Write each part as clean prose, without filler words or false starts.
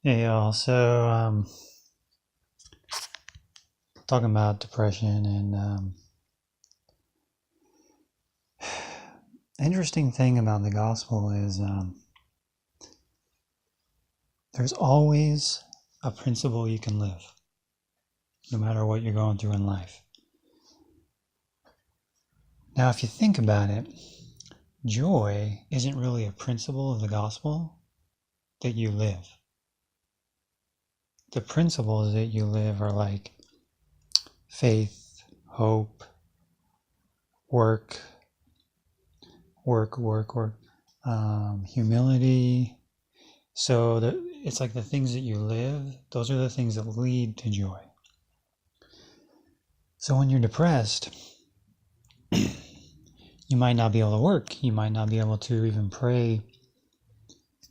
Hey y'all, talking about depression and interesting thing about the gospel is there's always a principle you can live, no matter what you're going through in life. Now, if you think about it, joy isn't really a principle of the gospel that you live. The principles that you live are like faith, hope, work, humility. So it's like the things that you live, those are the things that lead to joy. So when you're depressed, you might not be able to work. You might not be able to even pray.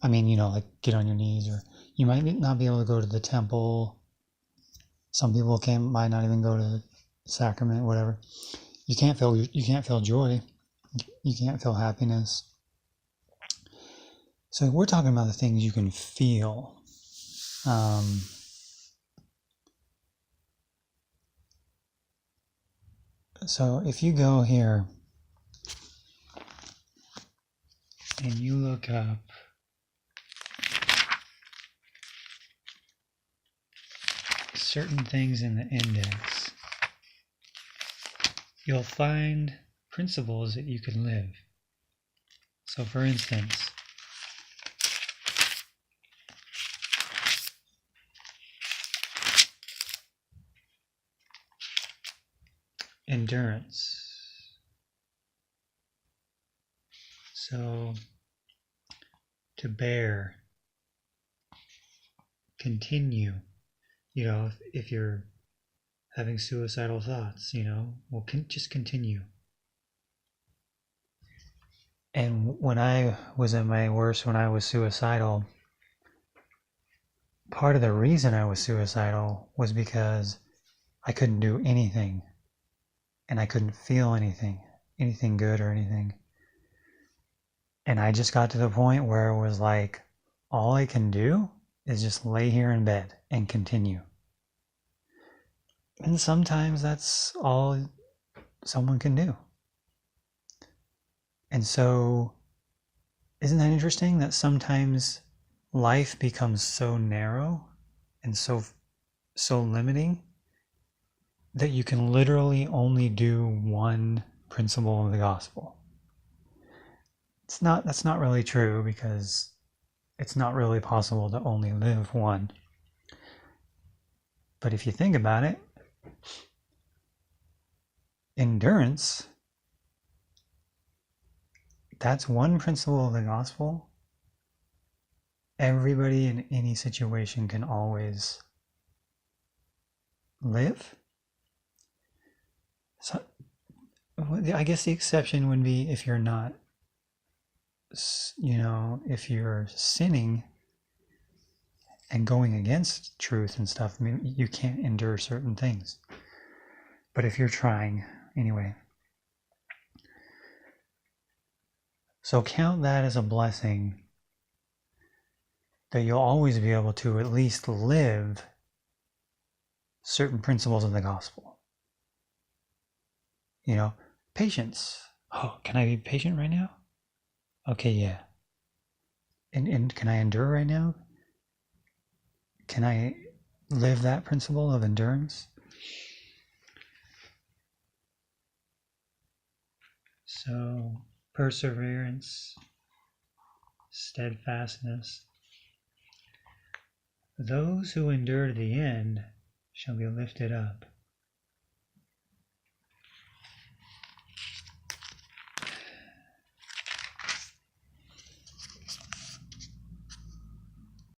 I mean, like get on your knees, or you might not be able to go to the temple. Some people might not even go to the sacrament, whatever. You can't feel joy. You can't feel happiness. So we're talking about the things you can feel. So if you go here and you look up certain things in the index, you'll find principles that you can live. So for instance, endurance. So to bear, continue. If you're having suicidal thoughts, just continue. And when I was at my worst, when I was suicidal, part of the reason I was suicidal was because I couldn't do anything, and I couldn't feel anything good or anything. And I just got to the point where it was like, all I can do is just lay here in bed and continue. And sometimes that's all someone can do. And so, isn't that interesting that sometimes life becomes so narrow and so limiting that you can literally only do one principle of the gospel? That's not really true, because it's not really possible to only live one. But if you think about it, endurance, that's one principle of the gospel everybody in any situation can always live. So I guess the exception would be if you're not, if you're sinning and going against truth and stuff, I mean, you can't endure certain things. But if you're trying, anyway. So count that as a blessing, that you'll always be able to at least live certain principles of the gospel. Patience. Oh, can I be patient right now? Okay, yeah. And can I endure right now? Can I live that principle of endurance? So, perseverance, steadfastness. Those who endure to the end shall be lifted up.